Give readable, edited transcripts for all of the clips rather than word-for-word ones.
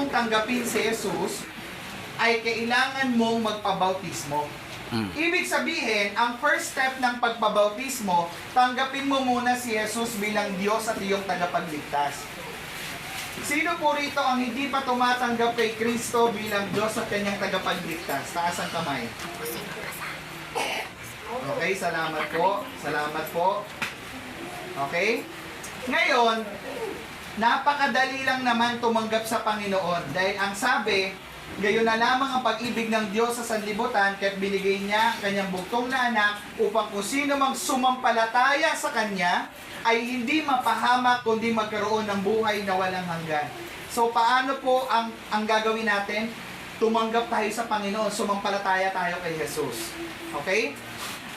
mong tanggapin si Jesus, ay kailangan mong magpabautismo. Ibig sabihin, ang first step ng pagpabautismo, tanggapin mo muna si Jesus bilang Diyos at iyong tagapagligtas. Sino po rito ang hindi pa tumatanggap kay Kristo bilang Diyos at kanyang tagapagligtas? Taas ang kamay. Okay, salamat po. Salamat po. Okay? Ngayon, napakadali lang naman tumanggap sa Panginoon dahil ang sabi, gayon na lamang ang pag-ibig ng Diyos sa sanlibutan kaya't binigay niya ang kanyang bugtong na anak upang kung sino mang sumampalataya sa kanya ay hindi mapahamak kundi magkaroon ng buhay na walang hanggan. So paano po ang gagawin natin? Tumanggap tayo sa Panginoon, sumampalataya tayo kay Jesus. Okay?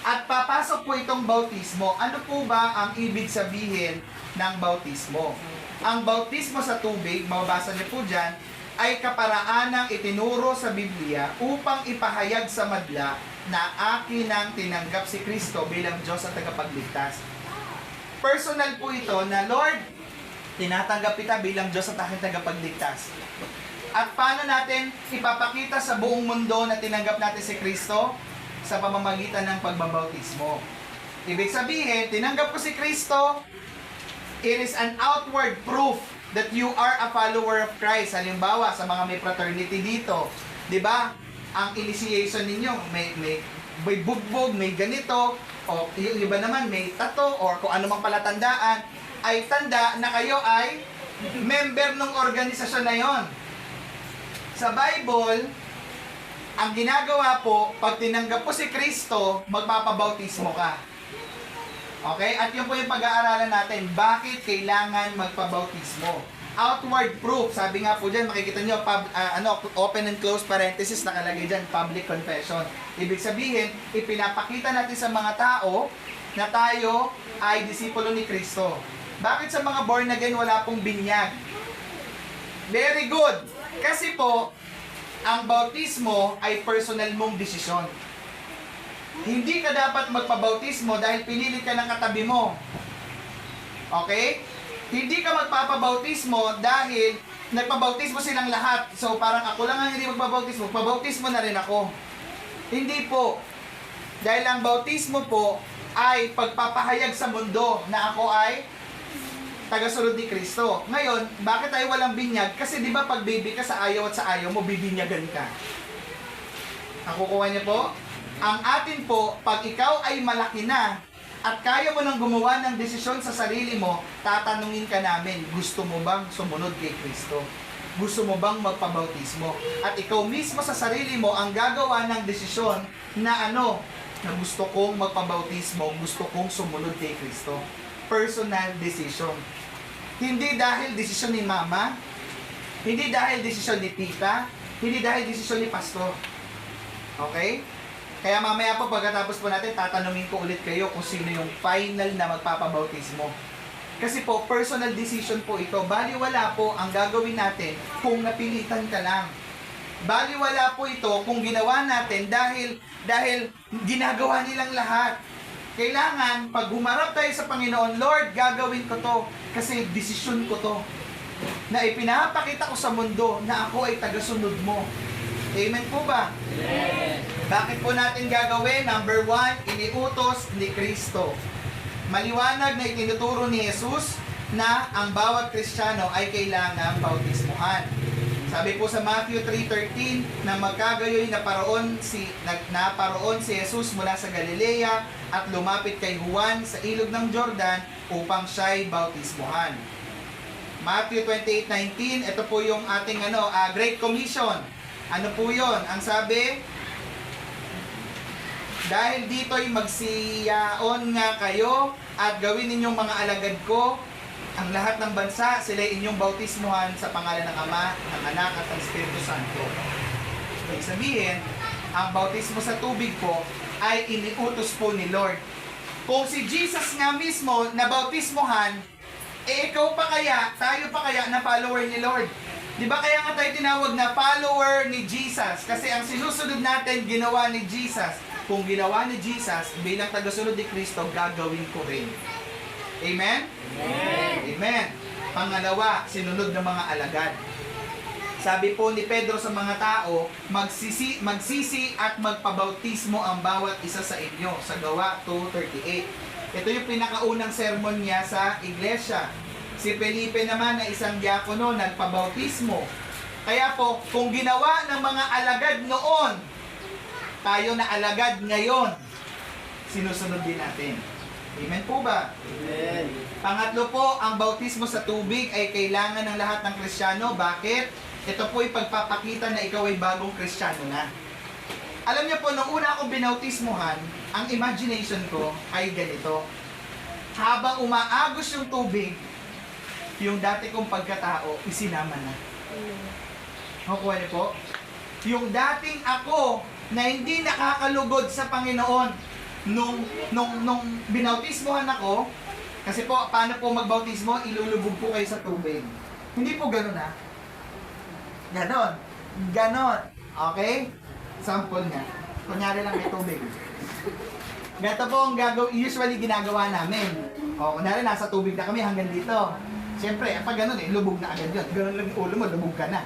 At papasok po itong bautismo. Ano po ba ang ibig sabihin ng bautismo? Ang bautismo sa tubig, mababasa niyo po dyan, ay kaparaanang itinuro sa Biblia upang ipahayag sa madla na akin ang tinanggap si Kristo bilang Diyos at tagapagligtas. Personal po ito na, Lord, tinatanggap kita bilang Diyos at aking tagapagligtas. At paano natin ipapakita sa buong mundo na tinanggap natin si Kristo? Sa pamamagitan ng pagbabautismo. Ibig sabihin, tinanggap ko si Kristo, it is an outward proof that you are a follower of Christ. Halimbawa, sa mga may fraternity dito, di ba? Ang initiation ninyo, may bugbog, may ganito, o yung iba naman may tato, or kung ano mang palatandaan, ay tanda na kayo ay member ng organisasyon na yon. Sa Bible, ang ginagawa po, pag tinanggap po si Kristo, magpapabautismo ka. Okay? At yun po yung pag-aaralan natin, bakit kailangan magpabautismo. Outward proof, sabi nga po dyan, makikita nyo, open and close parenthesis, nakalagay dyan, public confession. Ibig sabihin, ipinapakita natin sa mga tao na tayo ay disipulo ni Kristo. Bakit sa mga born again wala pong binyag? Very good! Kasi po, ang bautismo ay personal mong desisyon. Hindi ka dapat magpabautismo dahil pinilit ka ng katabi mo. Okay? Hindi ka magpapabautismo dahil nagpabautismo silang lahat. So parang ako lang ang hindi magpabautismo, pabautismo na rin ako. Hindi po. Dahil ang bautismo po ay pagpapahayag sa mundo na ako ay tagasunod ni Kristo. Ngayon, bakit tayo walang binyag? Kasi di ba pag baby ka sa ayaw at sa ayaw mo, bibinyagan ka. Nakukuha niyo po? Ang atin po, pag ikaw ay malaki na at kaya mo nang gumawa ng desisyon sa sarili mo, tatanungin ka namin, gusto mo bang sumunod kay Kristo? Gusto mo bang magpabautismo? At ikaw mismo sa sarili mo ang gagawa ng desisyon na na gusto kong magpabautismo, gusto kong sumunod kay Kristo. Personal decision. Hindi dahil desisyon ni mama, hindi dahil desisyon ni tita, hindi dahil desisyon ni pastor. Okay? Kaya mamaya po pagkatapos po natin, tatanungin ko ulit kayo kung sino yung final na magpapabautismo. Kasi po, personal decision po ito. Baliwala po ang gagawin natin kung napilitan ka lang. Baliwala po ito kung ginawa natin dahil ginagawa nilang lahat. Kailangan, pag humarap tayo sa Panginoon, Lord, gagawin ko to kasi desisyon ko to. Na ipinapakita ko sa mundo na ako ay tagasunod mo. Amen po ba? Amen. Bakit po natin gagawin? Number 1, iniutos ni Kristo. Maliwanag na itinuturo ni Jesus na ang bawat Kristiyano ay kailangang bautismuhan. Sabi po sa Matthew 3:13 na magkagayoy naparoon si Jesus mula sa Galilea at lumapit kay Juan sa ilog ng Jordan upang siya'y bautismuhan. Matthew 28:19, ito po yung ating Great Commission. Ano po yun? Ang sabi, dahil dito'y magsiyaon nga kayo at gawin ninyong mga alagad ko ang lahat ng bansa, sila'y inyong bautismuhan sa pangalan ng Ama, ng Anak at ng Espiritu Santo. Ibig sabihin, ang bautismo sa tubig po ay iniutos po ni Lord. Kung si Jesus nga mismo na bautismuhan, ikaw pa kaya, tayo pa kaya na follower ni Lord? Di ba kaya nga tayo tinawag na follower ni Jesus? Kasi ang sinusunod natin, ginawa ni Jesus. Kung ginawa ni Jesus, bilang tagasunod ni Kristo, gagawin ko rin. Amen? Amen. Amen. Pangalawa, sinunod ng mga alagad. Sabi po ni Pedro sa mga tao, magsisi at magpabautismo ang bawat isa sa inyo, sa Gawa 2:38. Ito yung pinakaunang sermon niya sa iglesia. Si Felipe naman na isang diakono, nagpabautismo. Kaya po, kung ginawa ng mga alagad noon, tayo na alagad ngayon, sinusunod din natin. Amen po ba? Amen. Pangatlo po, ang bautismo sa tubig ay kailangan ng lahat ng Kristiyano. Bakit? Ito po ay pagpapakita na ikaw ay bagong Kristiyano na. Alam niyo po, nung una akong binautismuhan, ang imagination ko ay ganito. Habang umaagos yung tubig, yung dati kong pagkatao, isinama na. Nakukuha niyo po? Yung dating ako na hindi nakakalugod sa Panginoon, nung binautismohan ako, kasi po, paano po magbautismo? Ilulubog po kayo sa tubig. Hindi po ganun ha. Ganon. Ganon. Okay? Sample nga. Kunyari lang may tubig. Ganito po ang usually ginagawa namin. O, kunyari nasa tubig na kami hanggang dito. Siyempre, pag ganon lubog na agad yun. Ganon lang yung ulo mo, lubog ka na.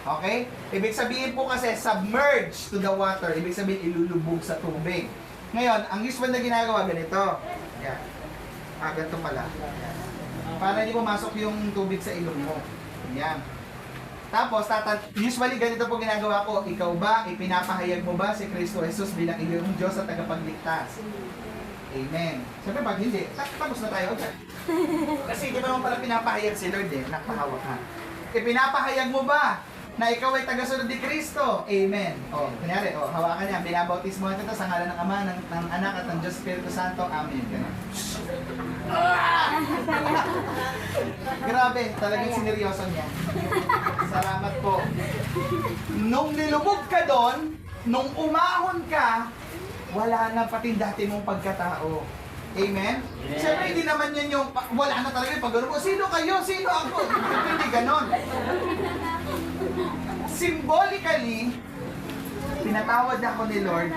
Okay? Ibig sabihin po kasi, submerge to the water. Ibig sabihin, ilulubog sa tubig. Ngayon, ang usual na ginagawa, ganito. Yan. Ganito pala. Yan. Para hindi pumasok yung tubig sa ilong mo. Yan. Tapos, usually ganito po ginagawa ko. Ikaw ba, ipinapahayag mo ba si Kristo Jesus bilang iyong Diyos at tagapagligtas? Amen. Siyempre, pag hindi, tapos na tayo agad. Kasi hindi mo naman pala pinapahayag si Lord nakahawak ha. Ipinapahayag mo ba na ikaw ay tagasunod ni Kristo? Amen. O, kunyari, hawakan niya, binabautismo kita sa ngalan ng Ama, ng Anak at ng Diyos Espiritu Santo. Amen. Ganun. Grabe, talagang sineryoso niya. Salamat po. Nung nilubog ka doon, nung umahon ka, wala na pati dati mong pagkatao. Amen? Siyempre, hindi naman yan yung, wala na talaga yung pag-gano'n mo. Sino kayo? Sino ako? Hindi ganon. Symbolically, pinatawad ako ni Lord,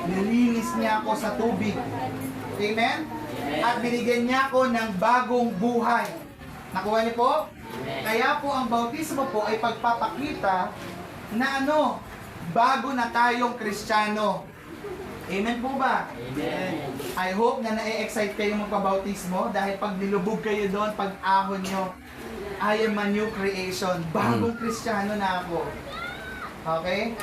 nilinis niya ako sa tubig. Amen? At binigyan niya ako ng bagong buhay. Nakuha niyo po? Kaya po ang bautismo po ay pagpapakita na bago na tayong Kristiyano. Amen po ba? Amen. I hope na na-excite kayo magpabautismo dahil pag nilubog kayo doon, pag ahon nyo, I am a new creation. Bagong Kristiyano na ako. Okay?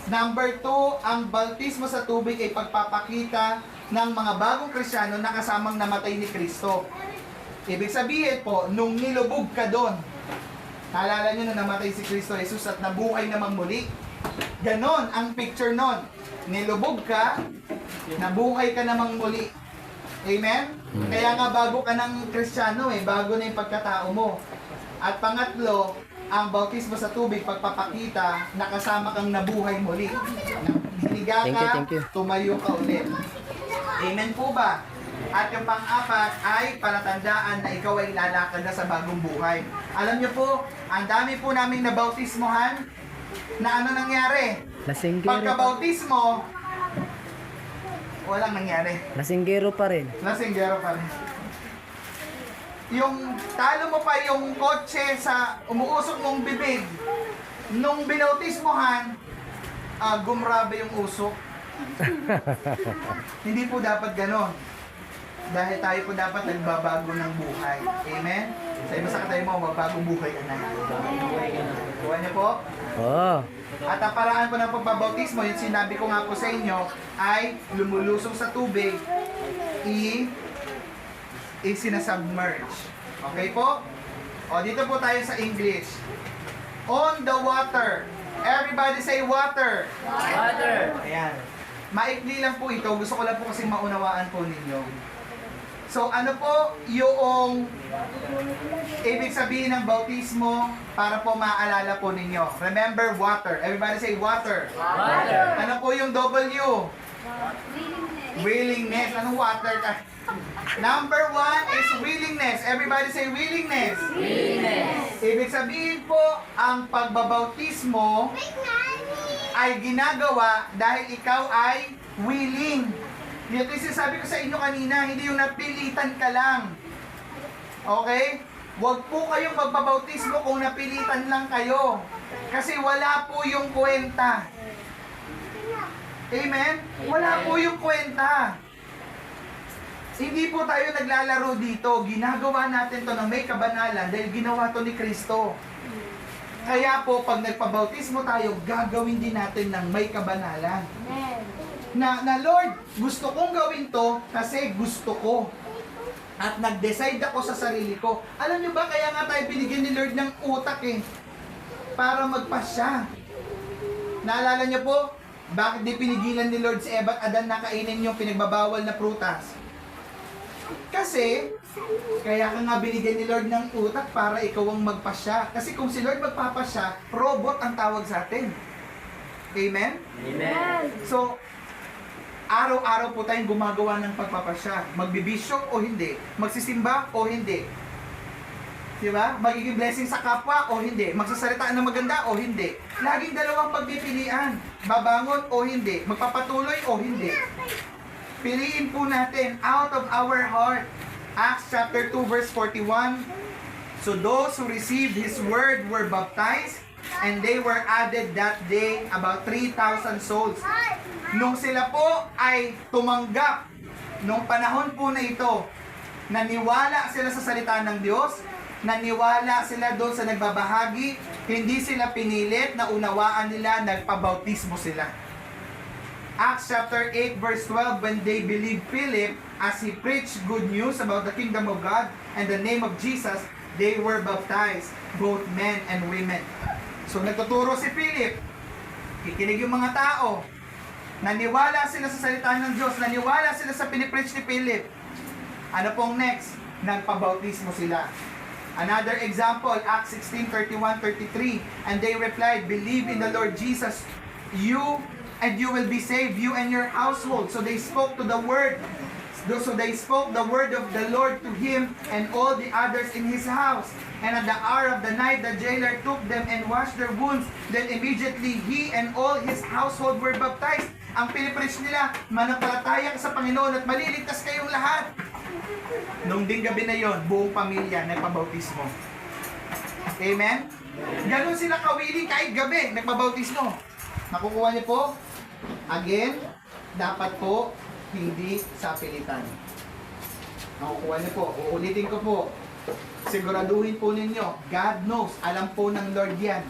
Number 2, ang bautismo sa tubig ay pagpapakita ng mga bagong Kristiyano na kasamang namatay ni Kristo. Ibig sabihin po, nung nilubog ka doon, naalala nyo na namatay si Kristo Jesus at nabuhay namang muli. Ganon ang picture nun. Nilubog ka, nabuhay ka namang muli. Amen? Kaya nga bago ka ng Kristiyano bago na yung pagkatao mo. At pangatlo, ang bautismo sa tubig, pagpapakita na kasama kang nabuhay muli. Hiniga ka, tumayo ka ulit. Amen po ba? At yung pang-apat ay palatandaan na ikaw ay lalakad na sa bagong buhay. Alam niyo po, ang dami po naming nabautismohan na nangyari? Pagka-bautismo, walang nangyari. Lasinggero pa rin. Lasinggero pa rin. Yung talo mo pa yung kotse sa umuusok mong bibig, nung binautismohan, gumrabe yung usok. Hindi po dapat ganon. Dahil tayo po dapat nagbabago ng buhay. Amen? Sa iba sa katayo mo, magbagong buhay ka na. Kuha niyo po? Oo. At ang paraan po ng pagbabautismo, yung sinabi ko nga po sa inyo, ay lumulusong sa tubig, isinasubmerge. Okay po? O, dito po tayo sa English. On the water. Everybody say water. Water. Ayan. Maikli lang po ito. Gusto ko lang po kasi maunawaan po ninyo. So, ano po yung ibig sabihin ng bautismo para po maaalala po ninyo? Remember, water. Everybody say water. Water. Ano po yung W? Willingness. Anong water ka? Number 1 is willingness. Everybody say willingness. Willingness. Ibig sabihin po, ang pagbabautismo ay ginagawa dahil ikaw ay willing. Ito yung sinasabi ko sa inyo kanina, hindi yung napilitan ka lang. Okay? Huwag po kayong magpabautismo kung napilitan lang kayo. Kasi wala po yung kwenta. Amen? Wala po yung kwenta. Hindi po tayo naglalaro dito. Ginagawa natin to na may kabanalan dahil ginawa to ni Kristo. Kaya po, pag nagpabautismo tayo, gagawin din natin ng may kabanalan. Na Lord, gusto kong gawin to kasi gusto ko. At nag-decide ako sa sarili ko. Alam niyo ba, kaya nga tayo binigyan ni Lord ng utak para magpasya. Naalala niyo po, bakit di pinigilan ni Lord si Eva at Adan na kainin yung pinagbabawal na prutas? Kasi, kaya ka nga binigyan ni Lord ng utak para ikaw ang magpasya. Kasi kung si Lord magpapasya, robot ang tawag sa atin. Amen? Amen. So, araw-araw po tayong gumagawa ng pagpapasya. Magbibisyo o hindi. Magsisimba o hindi. Diba? Magiging blessing sa kapwa o hindi. Magsasalita ng maganda o hindi. Laging dalawang pagpipilian. Babangon o hindi. Magpapatuloy o hindi. Piliin po natin out of our heart. Acts chapter 2 verse 41. So those who received His word were baptized, and they were added that day about 3,000 souls. Nung sila po ay tumanggap, nung panahon po na ito, naniwala sila sa salita ng Diyos, naniwala sila doon sa nagbabahagi, hindi sila pinilit, na unawaan nila, nagpabautismo sila. Acts chapter 8 verse 12, when they believed Philip as he preached good news about the kingdom of God and the name of Jesus, they were baptized, both men and women. So nagtuturo si Philip, kikinig yung mga tao, naniwala sila sa salita ng Diyos, naniwala sila sa pinipreach ni Philip. Ano pong next? Nagpabautismo sila. Another example, Acts 16:31-33, and they replied, believe in the Lord Jesus, you will be saved, you and your household. So they spoke to the word. So they spoke the word of the Lord to him and all the others in his house. And at the hour of the night, the jailer took them and washed their wounds. Then immediately he and all his household were baptized. Ang pinipreach nila, manampalataya ka sa Panginoon at maliligtas kayong lahat. Nung ding gabi na yon, buong pamilya nagpabautismo. Amen? Ganon sila kawili kahit gabi, nagpabautismo. Nakukuha niyo po? Again, dapat po hindi sa pilitan. Nakukuha niyo po. Uulitin ko po. Siguraduhin po ninyo, God knows, alam po ng Lord yan.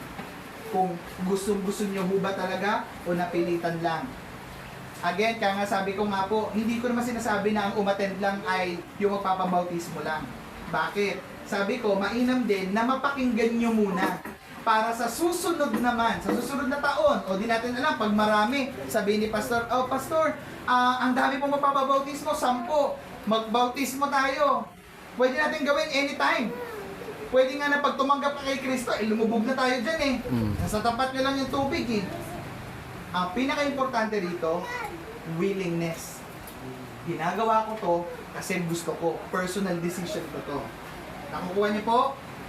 Kung gusto niyo ho ba talaga o napilitan lang. Again, kaya nga sabi ko nga po, hindi ko naman sinasabi na ang umattend lang ay yung magpapabautismo lang. Bakit? Sabi ko, mainam din na mapakinggan nyo muna. Para sa susunod naman, sa susunod na taon, o di natin alam, pag marami, sabihin ni Pastor, oh Pastor, ang dami pong magpapabautismo, 10, magbautismo tayo. Pwede natin gawin anytime. Pwede nga na pag tumanggap ka kay Kristo, lumubog na tayo dyan eh. Nasa tapat nyo lang yung tubig eh. Ang pinaka-importante rito, willingness. Ginagawa ko to kasi gusto ko. Personal decision ko to. Nakukuha niyo po?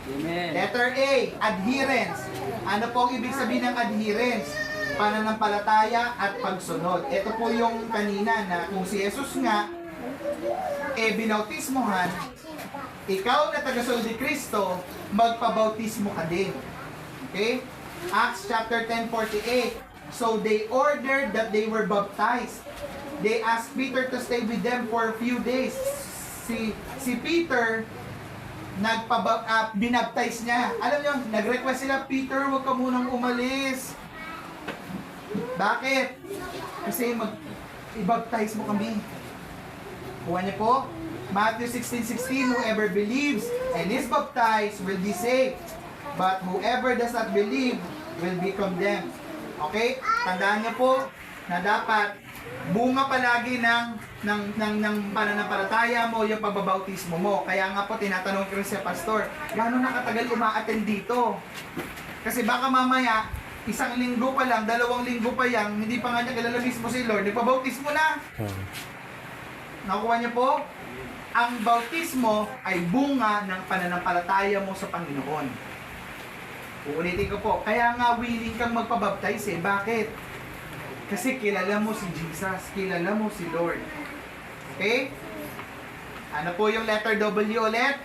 Amen. Letter A, adherence. Ano po ang ibig sabihin ng adherence? Pananampalataya at pagsunod. Ito po yung kanina na kung si Jesus nga, binautismohan, ikaw na tagasunod ni Kristo, magpabautismo ka din. Okay? Acts chapter 10:48. So they ordered that they were baptized. They asked Peter to stay with them for a few days. Si Peter, binaptize niya. Alam niyo, nag-request sila, Peter, huwag ka munang umalis. Bakit? Kasi i-baptize mo kami. Kuha niyo po, Matthew 16:16, whoever believes and is baptized will be saved. But whoever does not believe will be condemned. Okay? Tandaan niyo po na dapat bunga palagi ng pananampalataya mo yung pagbabautismo mo. Kaya nga po tinatanong ko rin sa pastor, gaano na katagal umaattend dito? Kasi baka mamaya, 1 linggo pa lang, 2 linggo pa yan, hindi pa nga niya kilala mismo si Lord, nagpabautismo na. Nakuha niyo po? Ang bautismo ay bunga ng pananampalataya mo sa Panginoon. Uulitin ko po, kaya nga willing kang magpabaptize eh. Bakit? Kasi kilala mo si Jesus, kilala mo si Lord. Okay? Ano po yung letter W ulit?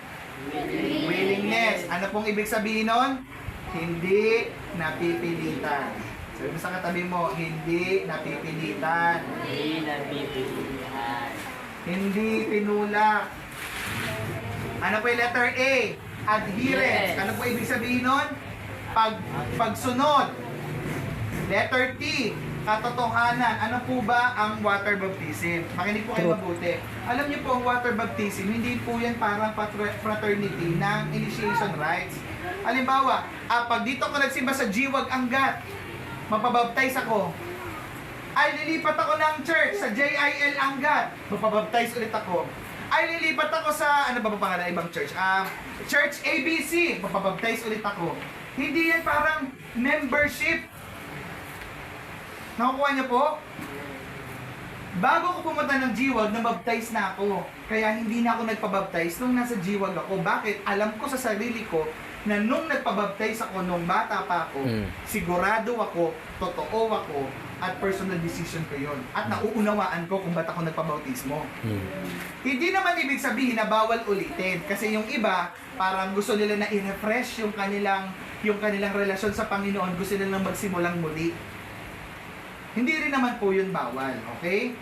Willingness. Willingness. Ano pong ibig sabihin nun? Hindi napipilitan. Sabi mo sa katabi mo, hindi napipilitan. Hindi nabibigyan. Hindi tinulak. Ano po yung letter A? Adherence. Yes. Ano po ibig sabihin nun? Pagsunod. Letter T, katotohanan. Ano po ba ang water baptism? Makinig po kayo mabuti. Alam niyo po ang water baptism, hindi po yan parang fraternity ng initiation rites. Halimbawa, pag dito ko nagsimba sa Jiwag Angat, mapabaptize ako. Ay, lilipat ako ng church sa JIL Angat, mapabaptize ulit ako. Ay, lilipat ako sa, ano ba pangalan ibang church? Church ABC, mapabaptize ulit ako. Hindi yan parang membership. Nakukuha niyo po? Bago ko pumunta ng Jiwag, nabaptize na ako. Kaya hindi na ako nagpabaptize nung nasa Jiwag ako. Bakit? Alam ko sa sarili ko na nung nagpabaptize ako nung bata pa ako, sigurado ako, totoo ako, at personal decision ko yun. At nauunawaan ko kung ba't ako nagpabautismo. Hindi naman ibig sabihin na bawal ulitin. Kasi yung iba, parang gusto nila na i-refresh yung kanilang relasyon sa Panginoon. Gusto nila magsimulang muli. Hindi rin naman po yun bawal, okay?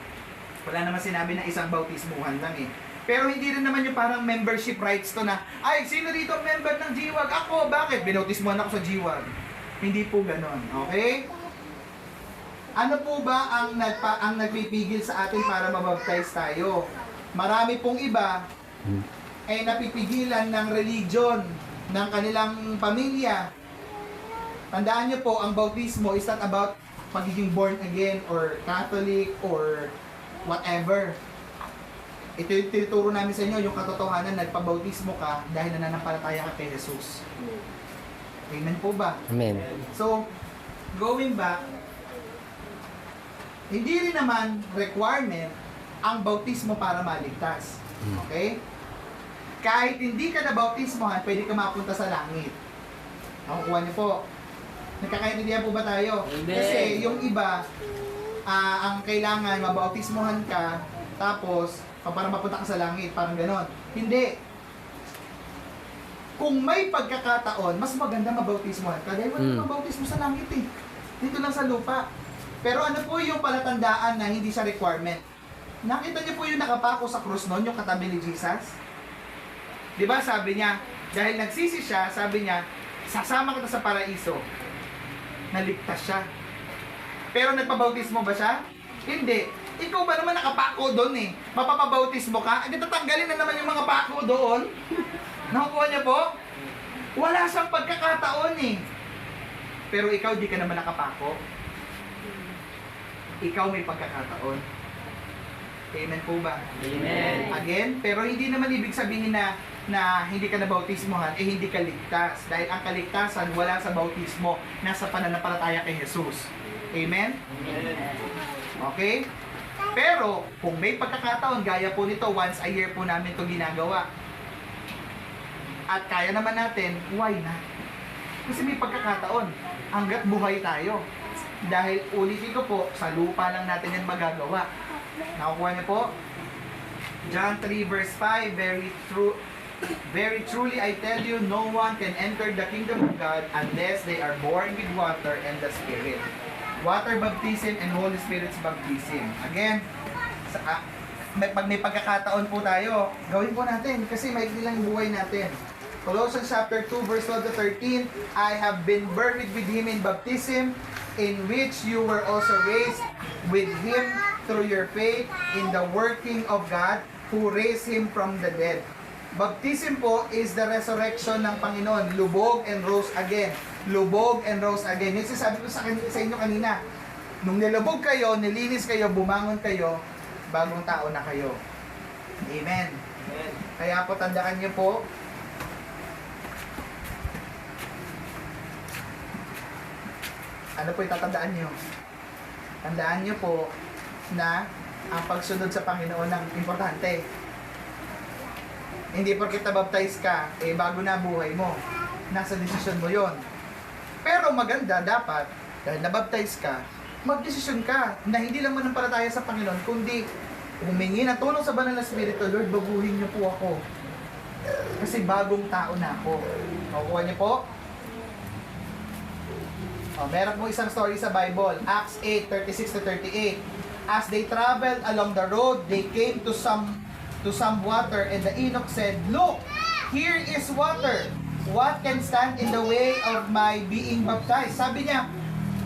Wala naman sinabi na isang bautismuhan lang eh. Pero hindi rin naman yung parang membership rights to na, ay, sino dito member ng Jiwag? Ako, bakit? Binautismuhan ako sa Jiwag. Hindi po ganon, okay? Ano po ba ang nagpipigil sa atin para mabaptize tayo? Marami pong iba ay napipigilan ng religion ng kanilang pamilya. Tandaan niyo po, ang bautismo is not about pagiging born again or Catholic or whatever. Ito yung tinuturo namin sa inyo, yung katotohanan, nagpabautismo ka dahil nananampalataya ka kay Jesus. Amen po ba? Amen. So, going back, hindi rin naman requirement ang bautismo para maligtas. Okay? Kahit hindi ka na bautismohan, pwede ka mapunta sa langit. Nakukuha niyo po. Nagkakaintindihan po ba tayo? Amen. Kasi yung iba, ang kailangan, mabautismohan ka, tapos, para mapunta ka sa langit, parang ganon. Hindi. Kung may pagkakataon, mas maganda mabautismohan ka dahil wala namang bautismo sa langit eh. Dito lang sa lupa. Pero ano po yung palatandaan na hindi siya requirement? Nakita niyo po yung nakapako sa krus noon, yung katabi ni Jesus? Di ba sabi niya, dahil nagsisi siya, sabi niya, sasama kita sa paraiso. Naligtas siya. Pero nagpabautismo ba siya? Hindi. Ikaw ba naman nakapako doon eh? Mapapabautismo ka? Hindi tatanggalin na naman yung mga pako doon. Nakukuha niya po? Wala siyang pagkakataon eh. Pero ikaw di ka naman nakapako. Ikaw may pagkakataon. Amen po ba? Amen. Again, pero hindi naman ibig sabihin na hindi ka na bautismohan, hindi ka ligtas. Dahil ang kaligtasan wala sa bautismo, nasa pananampalataya kay Jesus. Amen? Okay? Pero, kung may pagkakataon, gaya po nito, once a year po namin ito ginagawa. At kaya naman natin, why not? Kasi may pagkakataon, hanggat buhay tayo. Dahil ulitin ko po, sa lupa lang natin yan magagawa. Nakukuha niyo po? John 3 verse 5, very truly I tell you, no one can enter the kingdom of God unless they are born with water and the Spirit. Water baptism and Holy Spirit's baptism. Again, pag may pagkakataon po tayo, gawin po natin kasi maikli lang yung buhay natin. Colossians chapter 2 verse 12 to 13, I have been buried with Him in baptism, in which you were also raised with Him through your faith in the working of God who raised Him from the dead. Baptism po is the resurrection ng Panginoon. Lubog and rose again. Lubog and rose again. Yung sinasabi ko sa inyo kanina. Nung nilubog kayo, nilinis kayo, bumangon kayo, bagong tao na kayo. Amen. Kaya po, tandaan niyo po, ano po itatandaan niyo? Tandaan niyo po na ang pagsunod sa Panginoon ang importante. Hindi porket na-baptize ka, bago na buhay mo. Nasa desisyon mo yon. Pero maganda dapat, dahil na-baptize ka, mag-desisyon ka na hindi lang manampalataya sa Panginoon, kundi humingi ng tulong sa Banal na Espiritu, Lord, baguhin niyo po ako. Kasi bagong tao na ako. Nakukuha niyo po? Meron po isang story sa Bible, Acts 8:36-38. As they traveled along the road, they came to some water, and the eunuch said, "Look, here is water. What can stand in the way of my being baptized?" Sabi niya,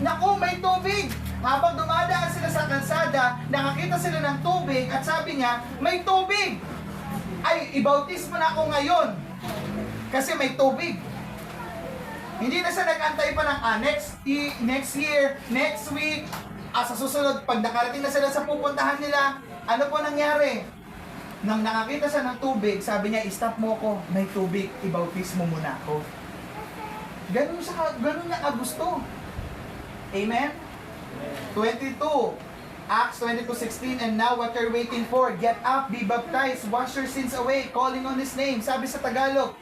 naku, may tubig! Habang dumadaan sila sa kalsada, nakakita sila ng tubig, at sabi niya, may tubig! Ay, ibautismo na ako ngayon. Kasi may tubig. Hindi na siya nag-antay pa ng next year, next week. Sa susunod, pag nakarating na sila sa pupuntahan nila, ano po nangyari? Nang nakakita siya ng tubig, sabi niya, stop mo ko, may tubig, ibautismo muna ako. Ganun niya gusto. Amen? 22. Acts 22:16, and now what you're waiting for? Get up, be baptized, wash your sins away, calling on His name. Sabi sa Tagalog,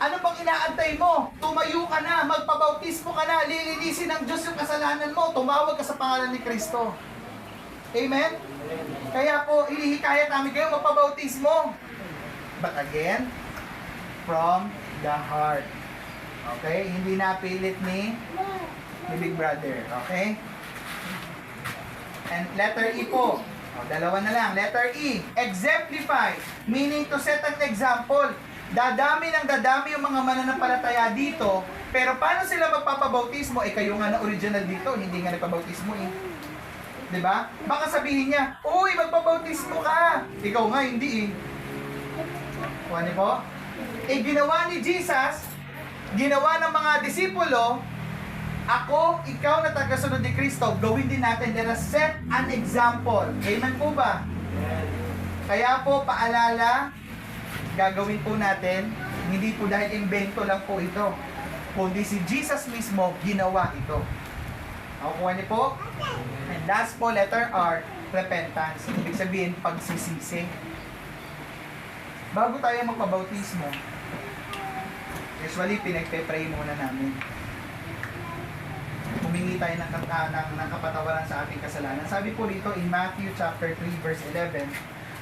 ano bang inaantay mo? Tumayo ka na, magpabautismo ka na, lilinisin ng Diyos yung kasalanan mo, tumawag ka sa pangalan ni Kristo. Amen? Kaya po, hinihikayat namin kayo magpabautismo. But again, from the heart. Okay? Hindi napilit ni Big Brother. Okay? And letter E po. Dalawa na lang. Letter E, exemplify. Meaning to set an example. Dadami yung mga mananampalataya dito, pero paano sila magpapabautismo? Kayo nga na original dito, hindi nga nagpabautismo Diba? Baka sabihin niya, uy, magpabautismo ka! Ikaw nga, hindi Kuha niyo po? Ginawa ni Jesus, ginawa ng mga disipulo, ako, ikaw na tagasunod ni Kristo, gawin din natin. Let us set an example. Amen po ba? Kaya po, paalala, gagawin po natin, hindi po dahil invento lang po ito, kundi si Jesus mismo ginawa ito. Nakukuha niyo po? And last po, letter R, repentance. Ibig sabihin, pagsisisi. Bago tayo magpabautismo, usually pinagpe-pray muna namin. Humingi tayo ng kapatawaran sa ating kasalanan. Sabi po dito in Matthew chapter 3 verse 11,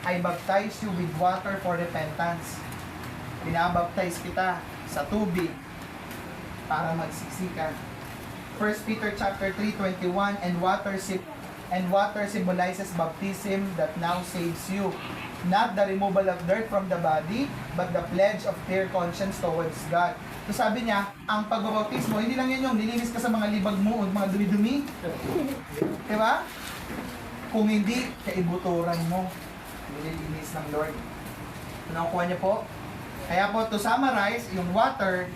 I baptize you with water for repentance. Pinabaptize kita sa tubig para magsisi ka. 1 Peter chapter 3:21, and water symbolizes baptism that now saves you. Not the removal of dirt from the body, but the pledge of clear conscience towards God. So sabi niya, ang pagbabautismo, hindi lang yan yung nilinis ka sa mga libag mo o mga dumi-dumi. Diba? Kung hindi, kaibuturan mo. Nililinis ng Lord. Nakukuha niyo po? Kaya po, to summarize, yung water,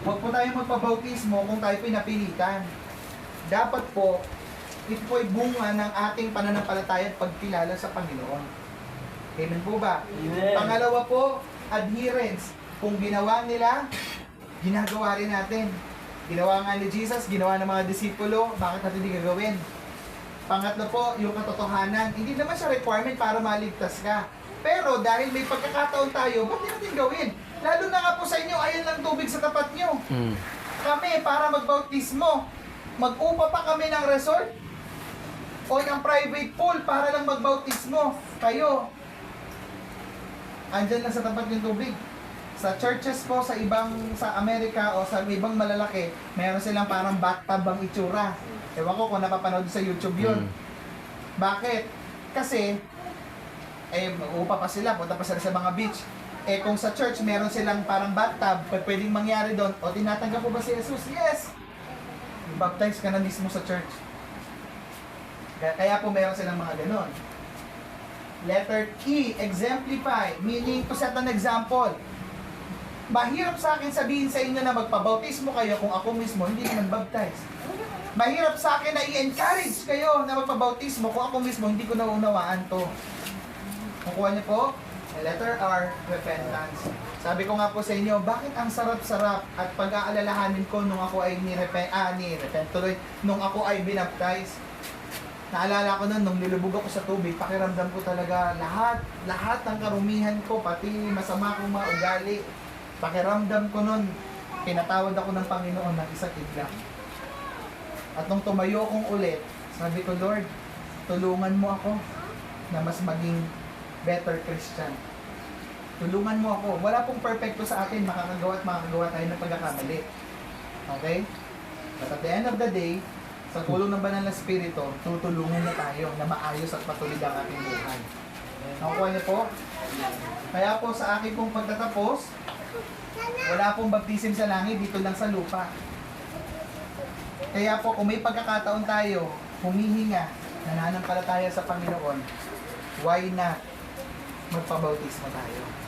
huwag po tayo magpabautismo kung tayo pinapilitan. Dapat po, ito po ay bunga ng ating pananampalataya at pagkilala sa Panginoon. Amen po ba? Amen. Pangalawa po, adherence. Kung ginawa nila, ginagawa rin natin. Ginawa nga ni Jesus, ginawa ng mga disipulo, bakit natin hindi gagawin? Pangatlo po, yung katotohanan. Hindi naman siya requirement para maligtas ka. Pero dahil may pagkakataon tayo, ba't di natin gawin? Lalo na nga po sa inyo, ayan lang tubig sa tapat nyo. Kami, para magbautismo, mag-upa pa kami ng resort o ng private pool para lang magbautismo. Kayo, andyan lang sa tapat yung tubig. Sa churches po, sa Amerika o sa ibang malalaki, meron silang parang bathtub ang itsura. Ewan ko kung napapanood sa YouTube yun. Bakit? Kasi, upa pa sila, punta pa sila sa mga beach. Kung sa church, meron silang parang bathtub, pwedeng mangyari doon, o tinatanggap po ba si Jesus? Yes! Baptize ka na mismo sa church. Kaya po meron silang mga ganon. Letter E, exemplify, meaning to set an example. Mahirap sa akin sabihin sa inyo na magpabautismo kayo kung ako mismo hindi naman baptize. Mahirap sa akin na i-encourage kayo na magpabautismo kung ako mismo hindi ko naunawaan to. Kukuha niyo po? Letter R, repentance. Sabi ko nga po sa inyo, bakit ang sarap-sarap at pag-aalalahanin ko nung ako ay nung ako ay binaptize. Naalala ko nun, nung nilubog ako sa tubig, pakiramdam ko talaga lahat ng karumihan ko, pati masama kong mga ugali. Pakiramdam ko nun, pinatawad ako ng Panginoon ng isang idlang. At nung tumayo akong ulit, sabi ko, Lord, tulungan mo ako na mas maging better Christian. Tulungan mo ako. Wala pong perfecto sa atin. Makakagawa tayo ng pagkakamali. Okay? But at the end of the day, sa tulong ng Banal na Espiritu, tutulungan na tayo na maayos at patuloy ang ating buhay. Nakukuha niyo po? Kaya po sa akin pong pagtatapos, wala pong baptism sa langit, dito lang sa lupa. Kaya po kung may pagkakataon tayo, humihinga, nananampalataya sa Panginoon, why not magpabautismo tayo?